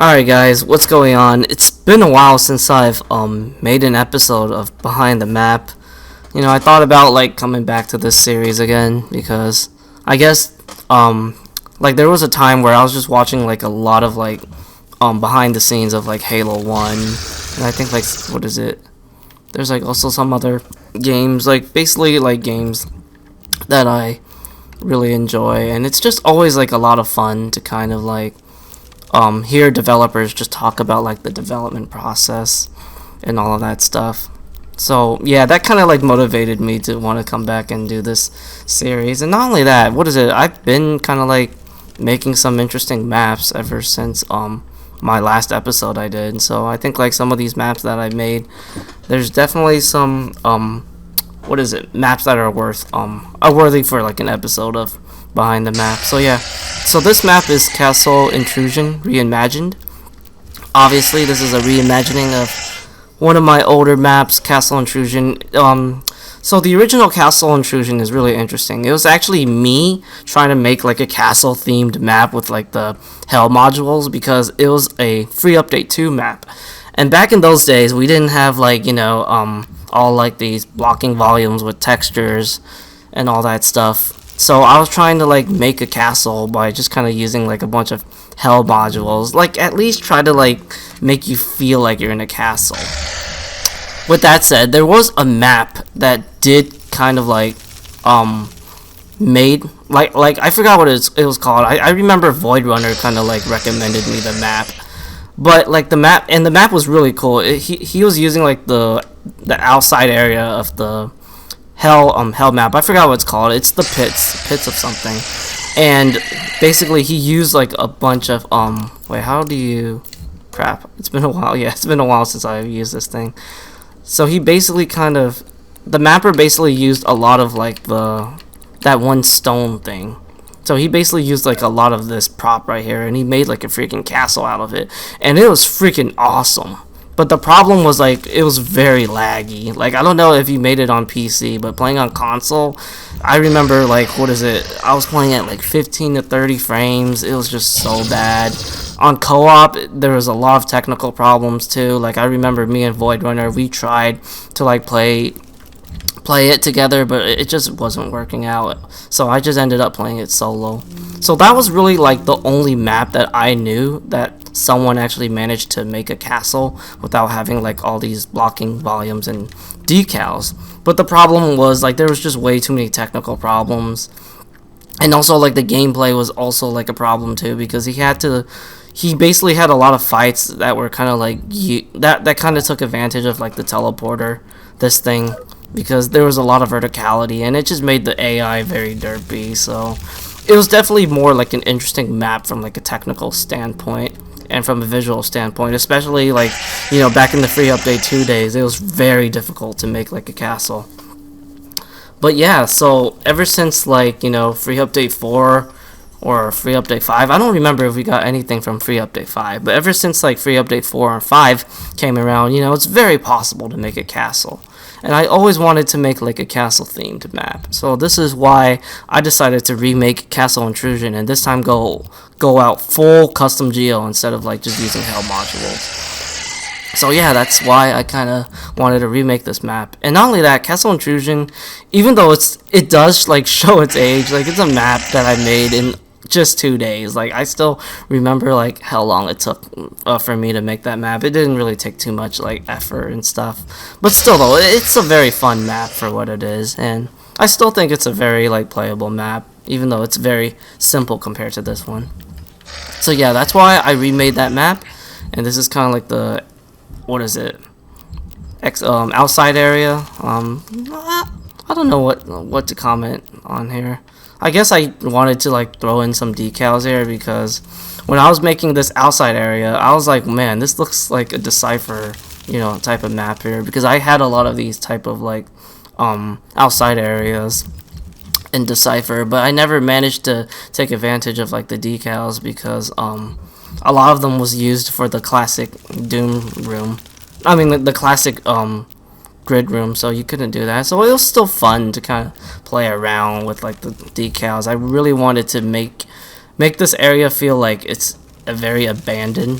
Alright guys, what's going on? It's been a while since I've made an episode of Behind the Map. I thought about like coming back to this series again because I guess like there was a time where I was just watching like a lot of like behind the scenes of like Halo 1, and I think like what is it? There's like also some other games, like basically like games that I really enjoy, and it's just always like a lot of fun to kind of like hear developers just talk about like the development process and all of that stuff. So yeah, that kind of like motivated me to want to come back and do this series. And not only that, what is it? I've been kind of like making some interesting maps ever since my last episode I did. So I think like some of these maps that I made, there's definitely some what is it? Maps that are worthy for like an episode of Behind the Map. So yeah, so this map is Castle Intrusion Reimagined. Obviously this is a reimagining of one of my older maps, Castle Intrusion. So the original Castle Intrusion is really interesting. It was actually me trying to make like a castle themed map with like the hell modules, because it was a free update 2 map, and back in those days we didn't have like all like these blocking volumes with textures and all that stuff. So I was trying to like make a castle by just kind of using like a bunch of hell modules, like at least try to like make you feel like you're in a castle. With that said, there was a map that did kind of like made like I forgot what it was called. I remember Void Runner kind of like recommended me the map, but like the map was really cool. He was using like the outside area of the hell map. I forgot what it's called. It's the pits of something. And basically he used like a bunch of wait, how do you crap, it's been a while. Yeah, it's been a while since I've used this thing. So he basically the mapper basically used a lot of like that one stone thing. So he basically used like a lot of this prop right here, and he made like a freaking castle out of it, and it was freaking awesome. But the problem was like it was very laggy. Like I don't know if you made it on PC, but playing on console, I remember like what is it? I was playing at like 15 to 30 frames. It was just so bad. On co-op, there was a lot of technical problems too. Like I remember me and Void Runner, we tried to like play it together, but it just wasn't working out. So I just ended up playing it solo. So that was really like the only map that I knew that someone actually managed to make a castle without having like all these blocking volumes and decals. But the problem was like there was just way too many technical problems, and also like the gameplay was also like a problem too, because he basically had a lot of fights that were kind of like that kind of took advantage of like the teleporter, this thing, because there was a lot of verticality, and it just made the AI very derpy. So it was definitely more like an interesting map from like a technical standpoint and from a visual standpoint, especially like back in the free update 2 days, it was very difficult to make like a castle. But yeah, so ever since like free update 4 or free update 5, I don't remember if we got anything from free update 5, but ever since like free update 4 or 5 came around, it's very possible to make a castle. And I always wanted to make like a castle themed map. So this is why I decided to remake Castle Intrusion, and this time go out full custom geo instead of like just using hell modules. So yeah, that's why I kind of wanted to remake this map. And not only that, Castle Intrusion, even though it does like show its age, like it's a map that I made in just 2 days. Like I still remember like how long it took for me to make that map. It didn't really take too much like effort and stuff, but still though, it's a very fun map for what it is, and I still think it's a very like playable map, even though it's very simple compared to this one. So yeah, that's why I remade that map, and this is kind of like the what is it, outside area. I don't know what to comment on here. I guess I wanted to like throw in some decals here, because when I was making this outside area, I was like, man, this looks like a Decipher, type of map here, because I had a lot of these type of like outside areas in Decipher, but I never managed to take advantage of like the decals, because a lot of them was used for the classic Doom room. I mean the classic grid room, so you couldn't do that. So it was still fun to kind of play around with like the decals. I really wanted to make this area feel like it's a very abandoned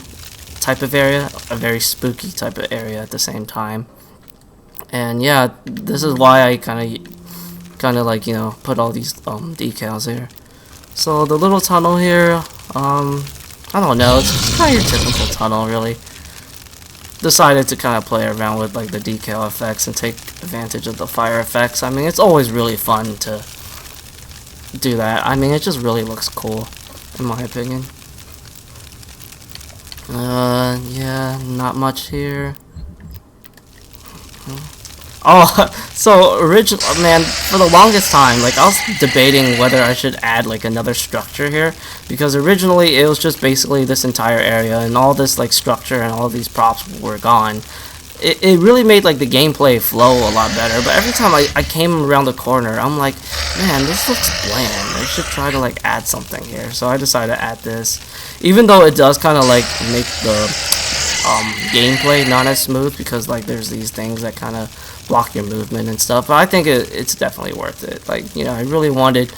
type of area, a very spooky type of area at the same time. And yeah, this is why I kind of like, you know, put all these decals here. So the little tunnel here, I don't know, it's kind of your typical tunnel, really. Decided to kind of play around with like the decal effects and take advantage of the fire effects. I mean, it's always really fun to do that. I mean, it just really looks cool, in my opinion. Yeah, not much here. Oh, so man, for the longest time, like, I was debating whether I should add like another structure here, because originally it was just basically this entire area and all this like structure and all these props were gone. It really made like the gameplay flow a lot better, but every time I came around the corner, I'm like, man, this looks bland. I should try to like add something here. So I decided to add this, even though it does kind of like make the gameplay not as smooth, because like there's these things that kind of block your movement and stuff. But I think it's definitely worth it. Like, you know, I really wanted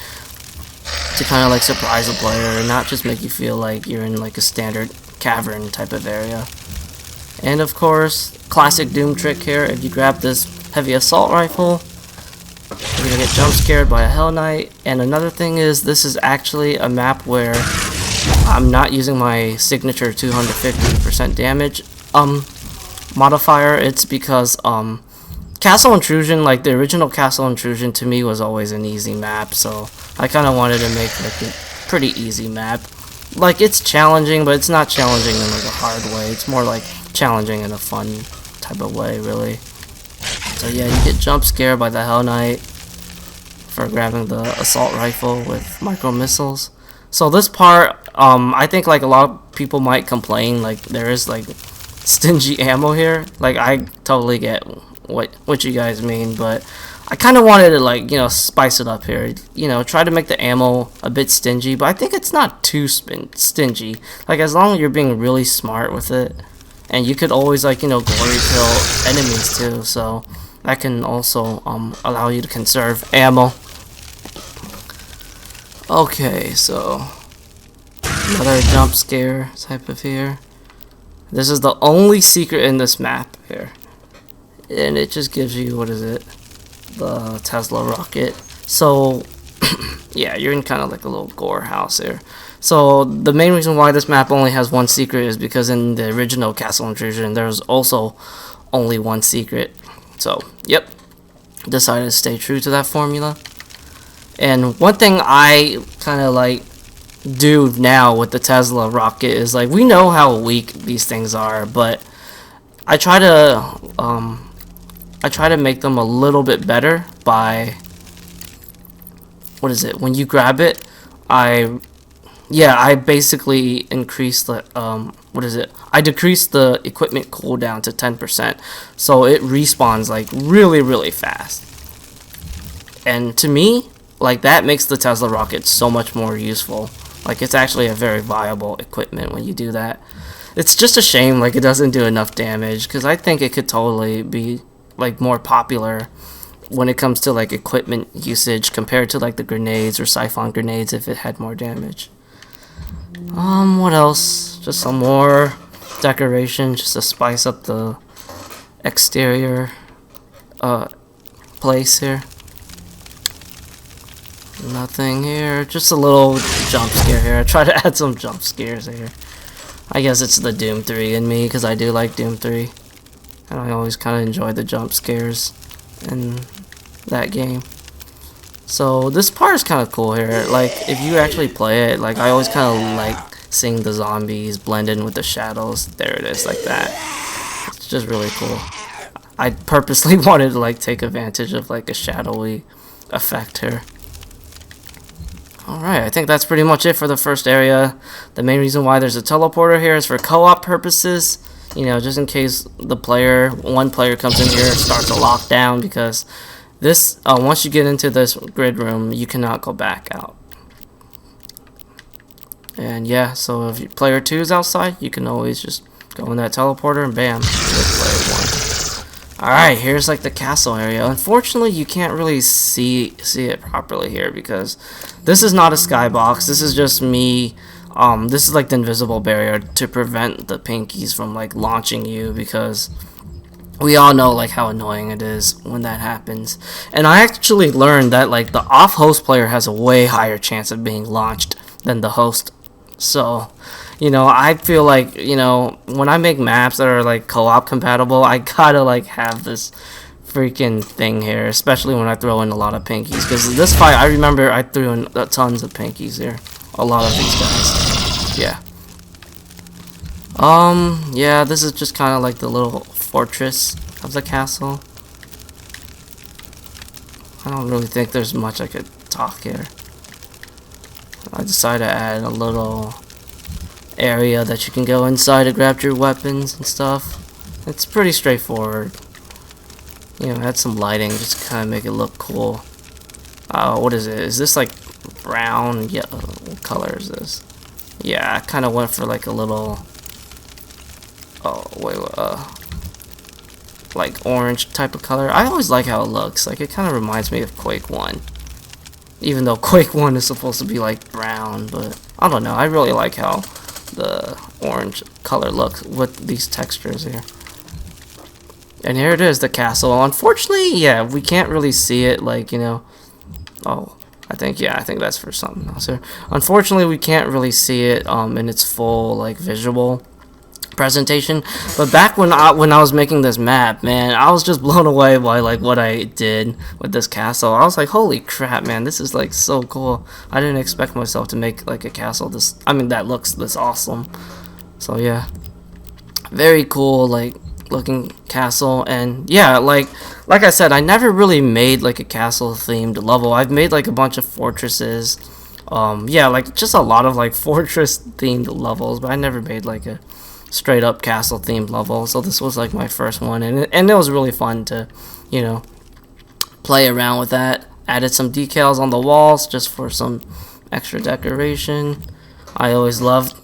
to kind of like surprise the player and not just make you feel like you're in like a standard cavern type of area. And of course, classic Doom trick here, if you grab this heavy assault rifle, you're gonna get jump scared by a Hell Knight. And another thing is, this is actually a map where I'm not using my signature 250% damage modifier. It's because Castle Intrusion, like the original Castle Intrusion, to me was always an easy map, so I kind of wanted to make like a pretty easy map. Like, it's challenging, but it's not challenging in like a hard way. It's more like challenging in a fun type of way, really. So yeah, you get jump scared by the Hell Knight for grabbing the assault rifle with micro missiles. So this part, I think like a lot of people might complain like there is like stingy ammo here. Like, I totally get what you guys mean, but I kind of wanted to, like, you know, spice it up here. You know, try to make the ammo a bit stingy, but I think it's not too stingy. Like, as long as you're being really smart with it, and you could always, like, you know, glory kill enemies too, so that can also allow you to conserve ammo. Okay, so another jump scare type of here. This is the only secret in this map here, and it just gives you, what is it, the Tesla rocket. So yeah, you're in kind of like a little gore house here. So the main reason why this map only has one secret is because in the original Castle Intrusion there was also only one secret. So yep, decided to stay true to that formula. And one thing I kind of like do now with the Tesla rocket is, like, we know how weak these things are, but I try to make them a little bit better by, what is it, when you grab it, I basically increase the I decrease the equipment cooldown to 10%, so it respawns like really fast. And to me, like, that makes the Tesla rocket so much more useful. Like, it's actually a very viable equipment when you do that. It's just a shame, like, it doesn't do enough damage, because I think it could totally be like more popular when it comes to like equipment usage compared to like the grenades or siphon grenades if it had more damage. What else? Just some more decoration just to spice up the exterior place here. Nothing here, just a little jump scare here. I try to add some jump scares here. I guess it's the Doom 3 in me, because I do like Doom 3. And I always kind of enjoy the jump scares in that game. So this part is kind of cool here. Like, if you actually play it, like, I always kind of like seeing the zombies blend in with the shadows. There it is, like that. It's just really cool. I purposely wanted to like take advantage of like a shadowy effect here. Alright, I think that's pretty much it for the first area. The main reason why there's a teleporter here is for co-op purposes. You know, just in case one player comes in here and starts a lockdown, because this, once you get into this grid room, you cannot go back out. And yeah, so if player 2 is outside, you can always just go in that teleporter and bam, player 1. Alright, here's like the castle area. Unfortunately, you can't really see it properly here, because this is not a skybox. This is just me This is like the invisible barrier to prevent the pinkies from like launching you, because we all know like how annoying it is when that happens. And I actually learned that like the off-host player has a way higher chance of being launched than the host. So, you know, I feel like, you know, when I make maps that are like co-op compatible, I gotta like have this freaking thing here, especially when I throw in a lot of pinkies. Because this fight, I remember I threw in tons of pinkies here. A lot of these guys. Yeah. Yeah, this is just kind of like the little fortress of the castle. I don't really think there's much I could talk here. I decided to add a little area that you can go inside to grab your weapons and stuff. It's pretty straightforward. You know, add some lighting just to kind of make it look cool. What is it? Is this like brown? Yeah, what color is this? Yeah, I kind of went for like a little, like orange type of color. I always like how it looks. Like, it kind of reminds me of Quake 1. Even though Quake 1 is supposed to be like brown, but I don't know. I really like how the orange color looks with these textures here. And here it is, the castle. Unfortunately, yeah, we can't really see it, like, you know. Oh, I think that's for something else here. Unfortunately, we can't really see it in its full like visual presentation. But back when I was making this map, man, I was just blown away by like what I did with this castle. I was like, holy crap, man, this is like so cool. I didn't expect myself to make like a castle that looks this awesome. So yeah, very cool like looking castle. And yeah, like I said, I never really made like a castle themed level. I've made like a bunch of fortresses, yeah, like just a lot of like fortress themed levels, but I never made like a straight up castle themed level. So this was like my first one, and it was really fun to, you know, play around with that. Added some decals on the walls just for some extra decoration. I always loved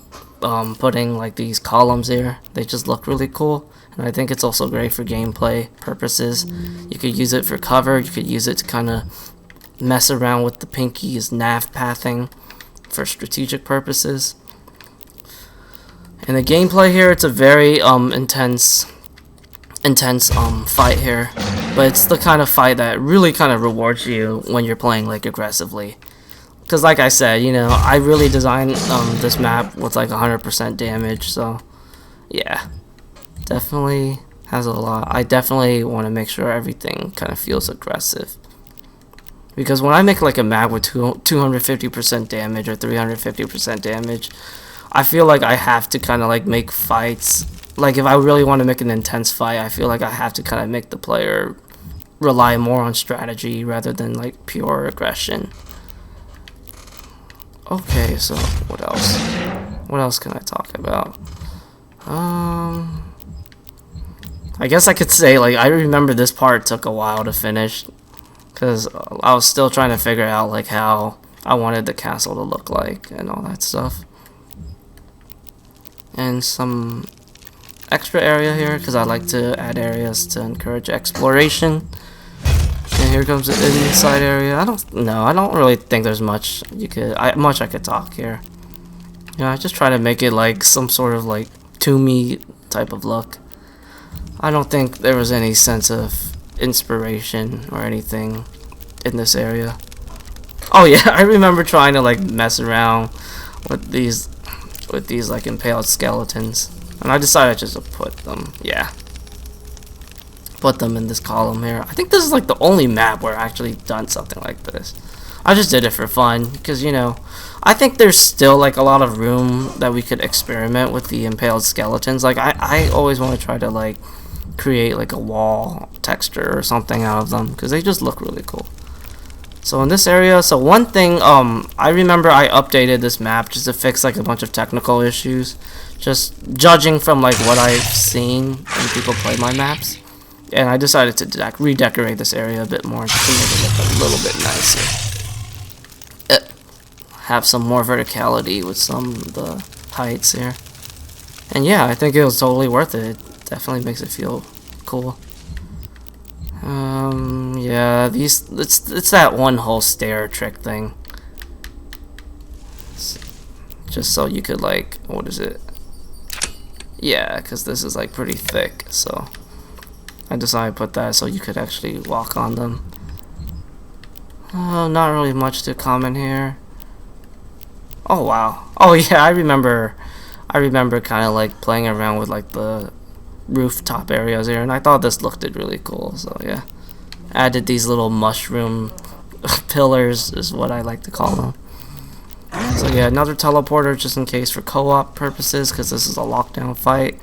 putting like these columns here. They just look really cool. And I think it's also great for gameplay purposes. You could use it for cover. You could use it to kind of mess around with the pinky's nav pathing for strategic purposes. And the gameplay here, it's a very intense fight here. But it's the kind of fight that really kind of rewards you when you're playing like aggressively. Because like I said, you know, I really designed this map with like 100% damage. So yeah. Definitely has a lot. I definitely want to make sure everything kind of feels aggressive. Because when I make like a map with 250% damage or 350% damage, I feel like I have to kind of like make fights. Like if I really want to make an intense fight, I feel like I have to kind of make the player rely more on strategy rather than like pure aggression. Okay, so what else? What else can I talk about? I guess I could say, like, I remember this part took a while to finish, because I was still trying to figure out, like, how I wanted the castle to look like, and all that stuff. And some extra area here, because I like to add areas to encourage exploration. And here comes the inside area. I don't really think there's much I could talk here. You know, I just try to make it, like, some sort of, like, Toomey type of look. I don't think there was any sense of inspiration or anything in this area. Oh yeah, I remember trying to like mess around with these like impaled skeletons, and I decided just to put them in this column here. I think this is like the only map where I actually done something like this. I just did it for fun because, you know, I think there's still like a lot of room that we could experiment with the impaled skeletons. Like I always want to try to like create like a wall texture or something out of them because they just look really cool. So in this area, so one thing, I remember I updated this map just to fix like a bunch of technical issues, just judging from like what I've seen when people play my maps, and I decided to redecorate this area a bit more just to make it look a little bit nicer. Have some more verticality with some of the heights here, and yeah, I think it was totally worth it. Definitely makes it feel cool. Yeah, it's that one whole stair trick thing. just so you could like, what is it? Yeah, because this is like pretty thick, so I decided to put that so you could actually walk on them. Oh, not really much to comment here. Oh wow. Oh yeah, I remember kind of like playing around with like the rooftop areas here, and I thought this looked really cool. So yeah, added these little mushroom pillars is what I like to call them. So yeah, another teleporter just in case for co-op purposes, because this is a lockdown fight.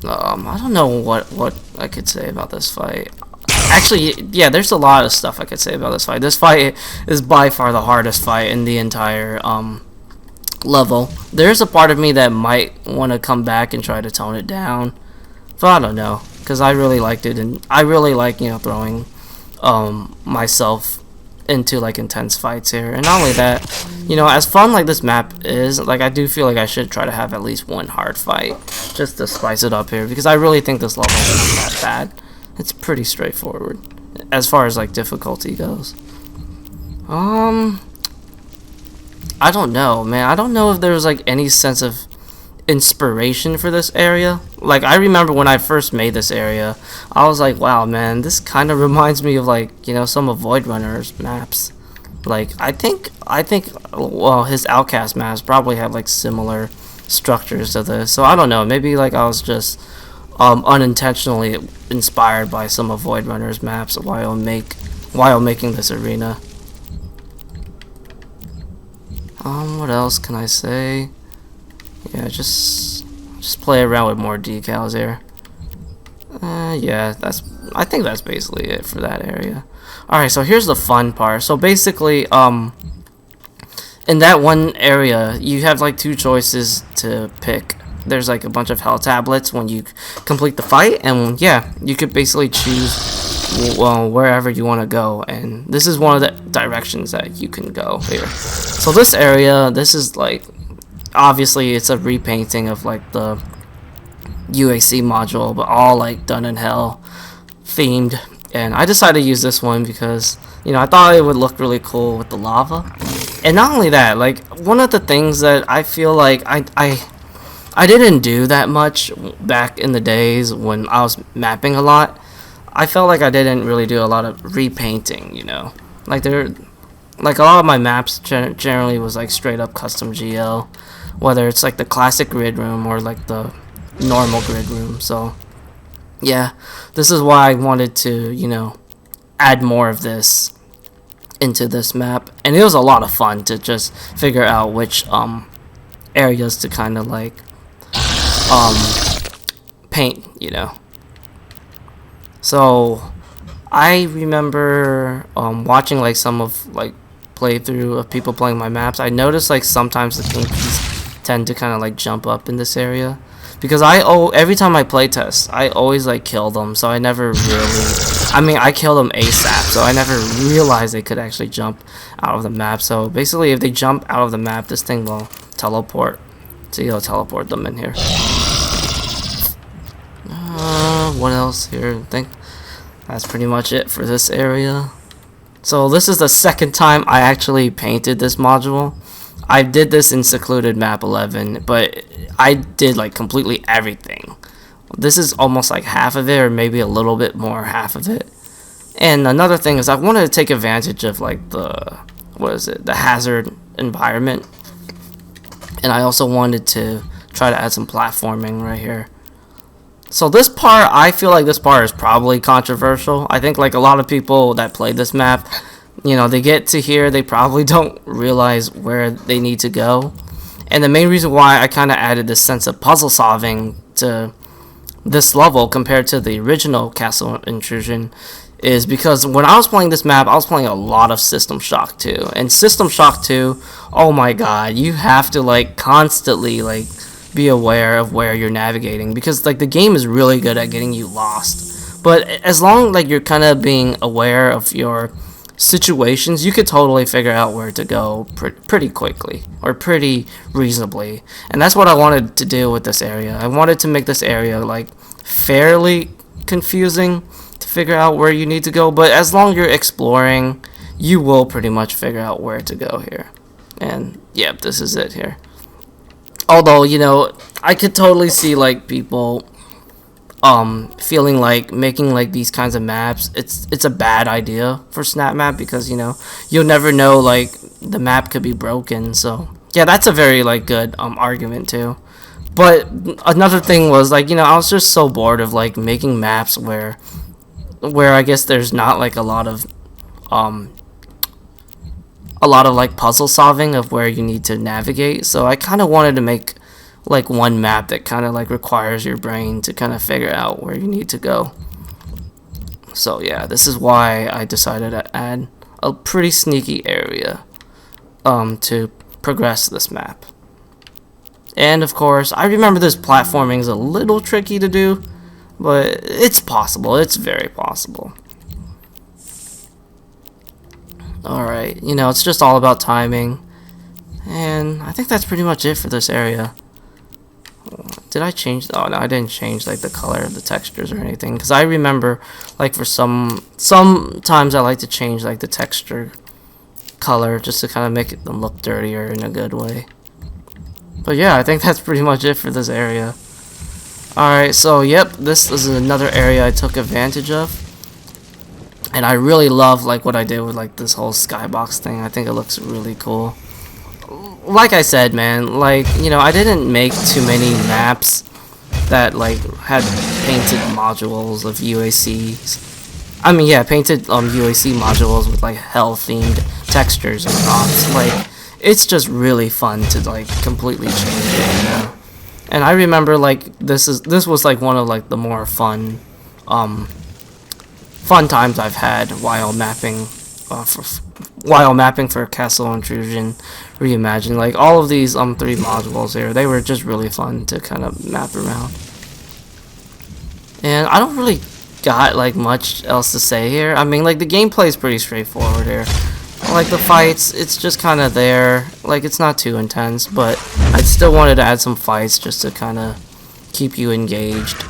I don't know what I could say about this fight. Actually, yeah, there's a lot of stuff I could say about this fight. This fight is by far the hardest fight in the entire level. There's a part of me that might want to come back and try to tone it down, but I don't know, because I really liked it, and I really like, you know, throwing myself into like intense fights here. And not only that, you know, as fun like this map is, like I do feel like I should try to have at least one hard fight just to spice it up here, because I really think this level isn't that bad. It's pretty straightforward as far as like difficulty goes. I don't know, man. I don't know if there's like any sense of inspiration for this area. Like I remember when I first made this area, I was like, wow, man, this kind of reminds me of like, you know, some of Void Runner's maps. Like I think well, his Outcast maps probably have like similar structures to this. So I don't know, maybe like I was just unintentionally inspired by some of Void Runner's maps while making this arena. What else can I say? Yeah, just play around with more decals here. Yeah, I think that's basically it for that area. Alright, so here's the fun part. So basically, in that one area, you have like two choices to pick. There's like a bunch of hell tablets when you complete the fight, and yeah, you could basically choose wherever you want to go, and this is one of the directions that you can go here. So this area, this is like, obviously it's a repainting of like the UAC module, but all like done in hell themed, and I decided to use this one because, you know, I thought it would look really cool with the lava. And not only that, like one of the things that I feel like I didn't do that much back in the days when I was mapping a lot. I felt like I didn't really do a lot of repainting, you know. Like like a lot of my maps generally was like straight up custom GL, whether it's like the classic grid room or like the normal grid room. So yeah, this is why I wanted to, you know, add more of this into this map, and it was a lot of fun to just figure out which areas to kind of like paint, you know. So I remember watching like some of like playthrough of people playing my maps. I noticed like sometimes the pinkies tend to kind of like jump up in this area, because every time I play test, I always like kill them, so I never really, I mean, I kill them ASAP, so I never realized they could actually jump out of the map. So basically if they jump out of the map, this thing will teleport, so you'll teleport them in here. What else here? I think that's pretty much it for this area. So this is the second time I actually painted this module. I did this in secluded map 11, but I did like completely everything. This is almost like half of it, or maybe a little bit more half of it. And another thing is I wanted to take advantage of like the, what is it, the hazard environment, and I also wanted to try to add some platforming right here. So this part, I feel like this part is probably controversial. I think like a lot of people that play this map, you know, they get to here, they probably don't realize where they need to go. And the main reason why I kind of added this sense of puzzle solving to this level compared to the original Castle Intrusion is because when I was playing this map, I was playing a lot of System Shock 2. And System Shock 2, oh my god, you have to like constantly like be aware of where you're navigating, because like the game is really good at getting you lost. But as long like you're kind of being aware of your situations, you could totally figure out where to go pretty quickly, or pretty reasonably. And that's what I wanted to do with this area. I wanted to make this area like fairly confusing to figure out where you need to go, but as long as you're exploring, you will pretty much figure out where to go here. And yep, this is it here. Although, you know, I could totally see like people feeling like making like these kinds of maps, it's a bad idea for SnapMap, because you know you'll never know, like the map could be broken. So yeah, that's a very like good argument too. But another thing was, like, you know, I was just so bored of like making maps where I guess there's not like a lot of like puzzle solving of where you need to navigate. So I kind of wanted to make like one map that kind of like requires your brain to kind of figure out where you need to go. So yeah, this is why I decided to add a pretty sneaky area to progress this map. And of course, I remember this platforming is a little tricky to do, but it's possible. It's very possible. Alright, you know, it's just all about timing. And I think that's pretty much it for this area. Did I change? Oh no, I didn't change like the color of the textures or anything, because I remember like for sometimes I like to change like the texture color just to kind of make them look dirtier in a good way. But yeah, I think that's pretty much it for this area. Alright, so yep, this is another area I took advantage of, and I really love like what I did with like this whole skybox thing. I think it looks really cool. Like I said, man, like, you know, I didn't make too many maps that like had painted modules of UACs. I mean, yeah, painted UAC modules with like hell themed textures and props. Like, it's just really fun to like completely change it, you know. And I remember like this was like one of like the more fun times I've had while mapping for Castle Intrusion Reimagined. Like all of these 3 modules here, they were just really fun to kind of map around. And I don't really got like much else to say here. I mean, like the gameplay is pretty straightforward here. Like the fights, it's just kind of there. Like it's not too intense, but I still wanted to add some fights just to kind of keep you engaged.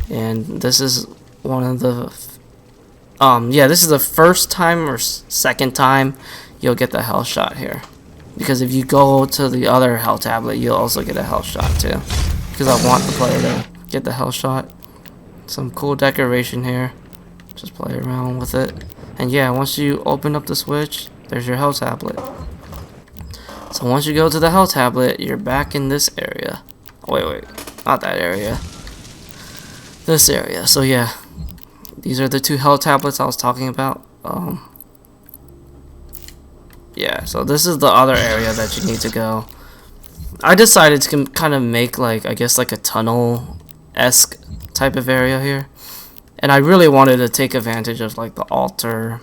And this is one of the yeah, this is the first time or second time you'll get the hell shot here, because if you go to the other hell tablet, you'll also get a hell shot too, because I want the player to get the hell shot. Some cool decoration here, just play around with it. And yeah, once you open up the switch, there's your hell tablet. So once you go to the hell tablet, you're back in this area. Wait, not that area, this area. So yeah, these are the 2 hell tablets I was talking about. Yeah, so this is the other area that you need to go. I decided to kind of make like, I guess like a tunnel-esque type of area here. And I really wanted to take advantage of like the altar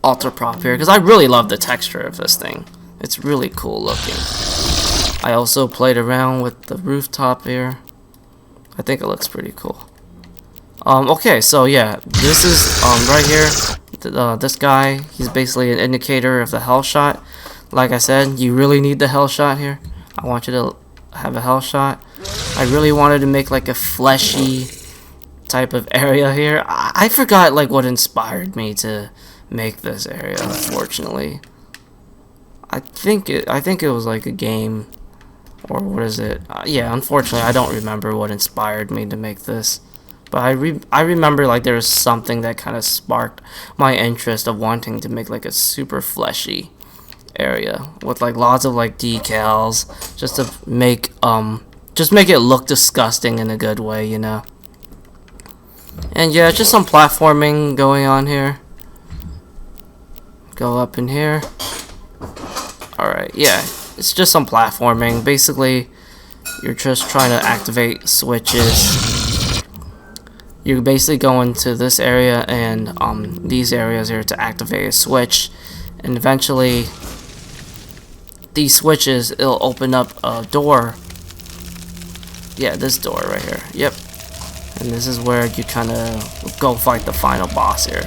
prop here, because I really love the texture of this thing. It's really cool looking. I also played around with the rooftop here. I think it looks pretty cool. Okay, so yeah, this is right here. This guy, he's basically an indicator of the hell shot. Like I said, you really need the hell shot here. I want you to have a hell shot. I really wanted to make like a fleshy type of area here. I forgot like what inspired me to make this area, unfortunately. I think it was like a game, or what is it? Yeah, unfortunately I don't remember what inspired me to make this. But I remember like there was something that kind of sparked my interest of wanting to make like a super fleshy area with like lots of like decals, just to make it look disgusting in a good way, you know. And yeah, just some platforming going on here. Go up in here. Alright, yeah, it's just some platforming. Basically, you're just trying to activate switches. You basically go into this area and these areas here to activate a switch, and eventually these switches, it'll open up a door. Yeah, this door right here. Yep. And this is where you kind of go fight the final boss here.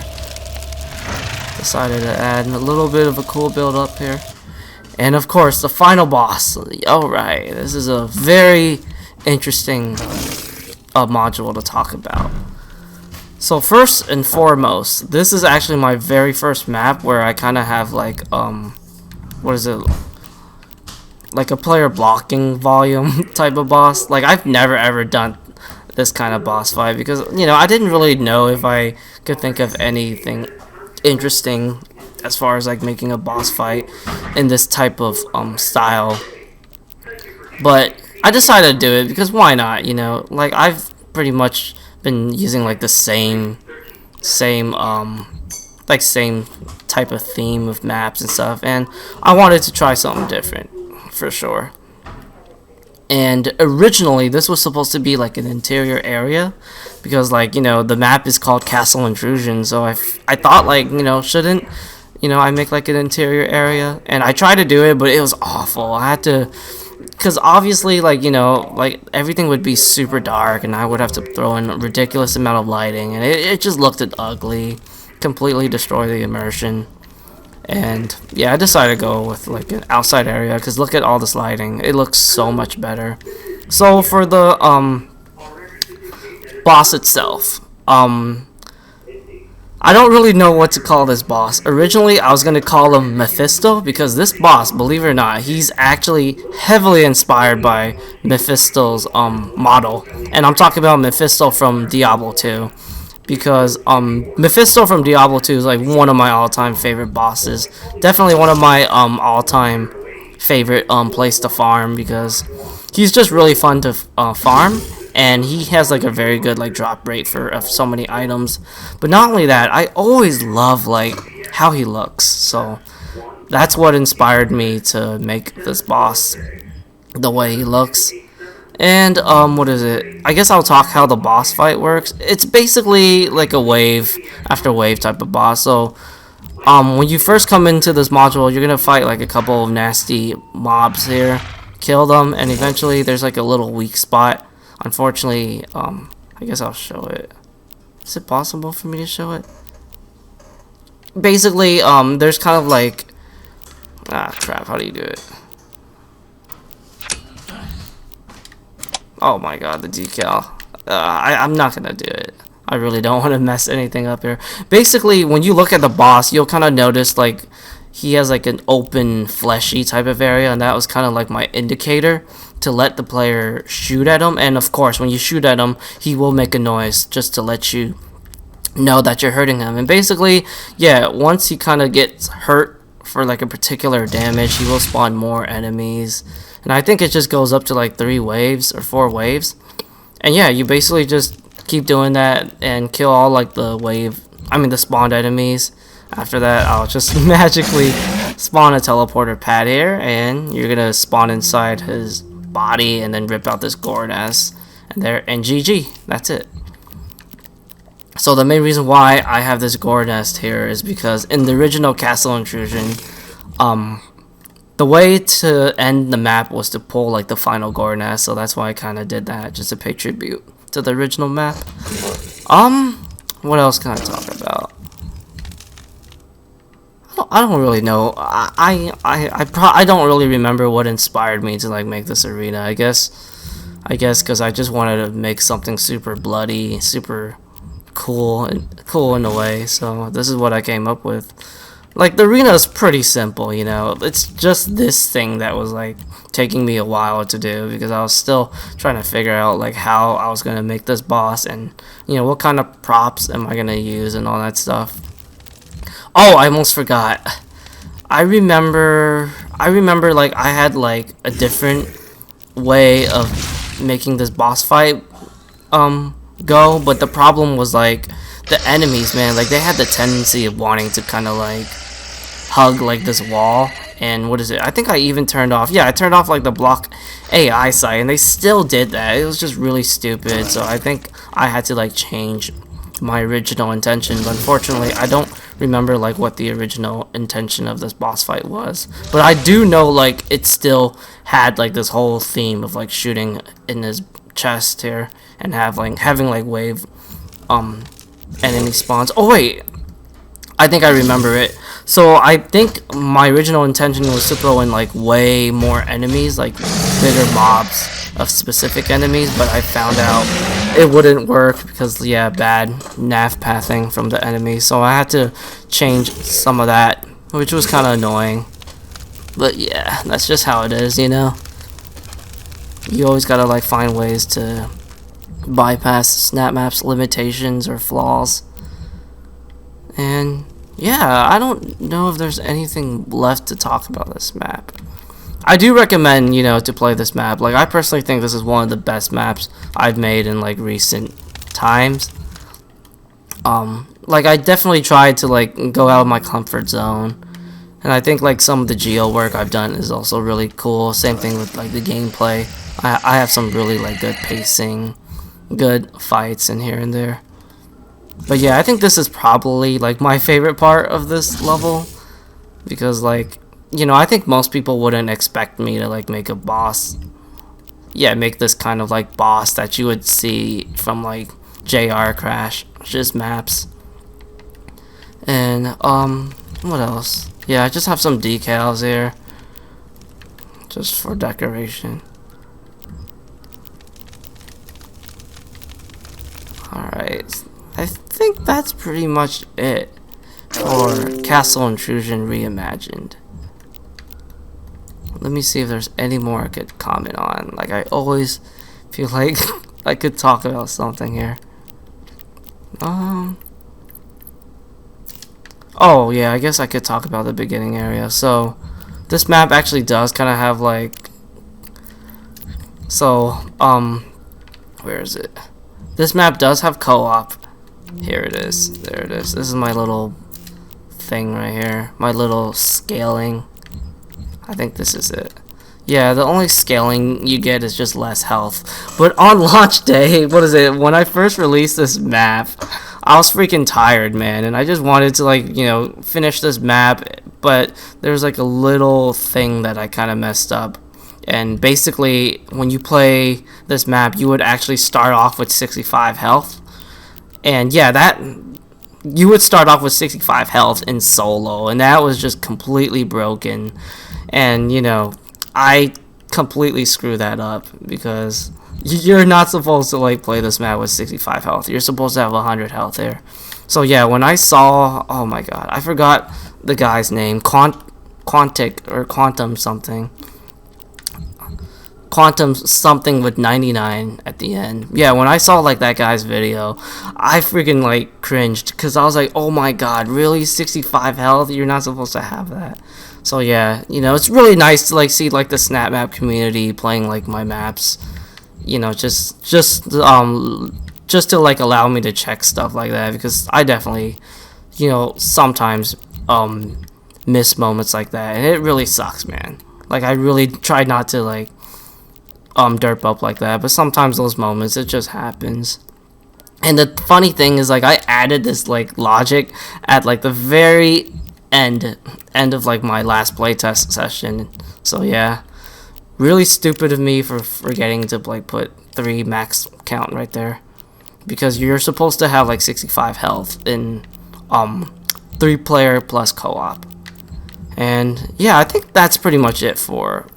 Decided to add a little bit of a cool build up here. And of course, the final boss. Alright, this is a very interesting module to talk about. So first and foremost, this is actually my very first map where I kind of have like what is it, like a player blocking volume type of boss. Like I've never ever done this kind of boss fight because I didn't really know if I could think of anything interesting as far as like making a boss fight in this type of style. But I decided to do it because why not? Like I've pretty much been using like the same same type of theme of maps and stuff, and I wanted to try something different for sure. And originally this was supposed to be like an interior area because like the map is called Castle Intrusion, so I thought like shouldn't I make like an interior area, and I tried to do it, but it was awful. I had to, because obviously like like everything would be super dark and I would have to throw in a ridiculous amount of lighting, and it just looked ugly, completely destroy the immersion. And yeah, I decided to go with like an outside area because look at all this lighting, it looks so much better. So for the boss itself, I don't really know what to call this boss. Originally, I was going to call him Mephisto because this boss, believe it or not, he's actually heavily inspired by Mephisto's model. And I'm talking about Mephisto from Diablo 2. Because Mephisto from Diablo 2 is like one of my all-time favorite bosses. Definitely one of my all-time favorite place to farm because he's just really fun to farm. And he has like a very good like drop rate for so many items. But not only that, I always love like how he looks. So that's what inspired me to make this boss the way he looks. And what is it? I guess I'll talk how the boss fight works. It's basically like a wave after wave type of boss. So when you first come into this module, you're gonna fight like a couple of nasty mobs here, kill them, and eventually there's like a little weak spot. Unfortunately, I guess I'll show it. Is it possible for me to show it? Basically, there's kind of like... Ah, crap, how do you do it? Oh my god, the decal. I'm not gonna do it. I really don't want to mess anything up here. Basically, when you look at the boss, you'll kind of notice like he has like an open, fleshy type of area, and that was kind of like my indicator to let the player shoot at him. And of course, when you shoot at him, he will make a noise just to let you know that you're hurting him. And basically, yeah, once he kind of gets hurt for like a particular damage, he will spawn more enemies. And I think it just goes up to like 3 waves or 4 waves. And yeah, you basically just keep doing that and kill all like the spawned enemies. After that, I'll just magically spawn a teleporter pad here, and you're gonna spawn inside his body and then rip out this gore nest, and GG, that's it. So the main reason why I have this gore nest here is because in the original Castle Intrusion, the way to end the map was to pull like the final gore nest, so that's why I kind of did that, just to pay tribute to the original map. What else can I talk about? I don't really know. I don't really remember what inspired me to like make this arena. I guess because I just wanted to make something super bloody, super cool in a way. So this is what I came up with. Like the arena is pretty simple, It's just this thing that was like taking me a while to do because I was still trying to figure out like how I was gonna make this boss and what kind of props am I gonna use and all that stuff. Oh, I almost forgot. I remember like I had like a different way of making this boss fight go, but the problem was like the enemies, man, like they had the tendency of wanting to kind of like hug like this wall. And what is it? I think I even turned off, I turned off like the block AI site, and they still did that. It was just really stupid. So I think I had to like change my original intention, but unfortunately I don't remember like what the original intention of this boss fight was. But I do know like it still had like this whole theme of like shooting in his chest here and having like wave enemy spawns. Oh wait, I think I remember it. So I think my original intention was to throw in like way more enemies, like bigger mobs of specific enemies, but I found out it wouldn't work because bad nav pathing from the enemies. So I had to change some of that, which was kind of annoying. But yeah, that's just how it is, you know. You always gotta like find ways to bypass SnapMap's limitations or flaws. And yeah, I don't know if there's anything left to talk about this map. I do recommend, you know, to play this map. Like, I personally think this is one of the best maps I've made in like recent times. Like, I definitely tried to like go out of my comfort zone, and I think like some of the geo work I've done is also really cool. Same thing with like the gameplay. I have some really like good pacing, good fights in here and there. But yeah, I think this is probably like my favorite part of this level, because like, you know, I think most people wouldn't expect me to like make a boss. Yeah, make this kind of like boss that you would see from like JR Crash, just maps. And what else? Yeah, I just have some decals here, just for decoration. Alright, I think that's pretty much it for Castle Intrusion Reimagined. Let me see if there's any more I could comment on. Like, I always feel like I could talk about something here. Oh yeah, I guess I could talk about the beginning area. So this map actually does kind of have like, so where is it? This map does have co-op. Here it is. There it is. This is my little thing right here. My little scaling. I think this is it. Yeah, the only scaling you get is just less health. But on launch day, what is it? When I first released this map, I was freaking tired, man, and I just wanted to like, you know, finish this map, but there's like a little thing that I kind of messed up. And basically, when you play this map, you would actually start off with 65 health. And yeah, that you would start off with 65 health in solo, and that was just completely broken. And you know, I completely screwed that up, because you're not supposed to like play this map with 65 health. You're supposed to have 100 health there. So yeah, when I saw, oh my god, I forgot the guy's name, Quantic or Quantum something. Quantum something with 99 at the end. Yeah, when I saw like that guy's video, I freaking like cringed, because I was like, oh my god, really? 65 health? You're not supposed to have that. So yeah, you know, it's really nice to like see like the SnapMap community playing like my maps, you know, just to like allow me to check stuff like that, because I definitely, you know, sometimes miss moments like that, and it really sucks, man. Like, I really try not to like derp up like that, but sometimes those moments, it just happens. And the funny thing is, like, I added this like logic at like the very end of like my last playtest session. So yeah, really stupid of me for forgetting to like put 3 max count right there, because you're supposed to have like 65 health in 3-player plus co-op. And yeah, I think that's pretty much it for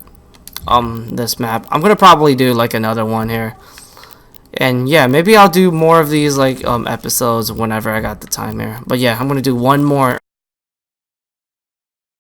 this map. I'm gonna probably do like another one here, and yeah, maybe I'll do more of these like episodes whenever I got the time here. But yeah, I'm gonna do one more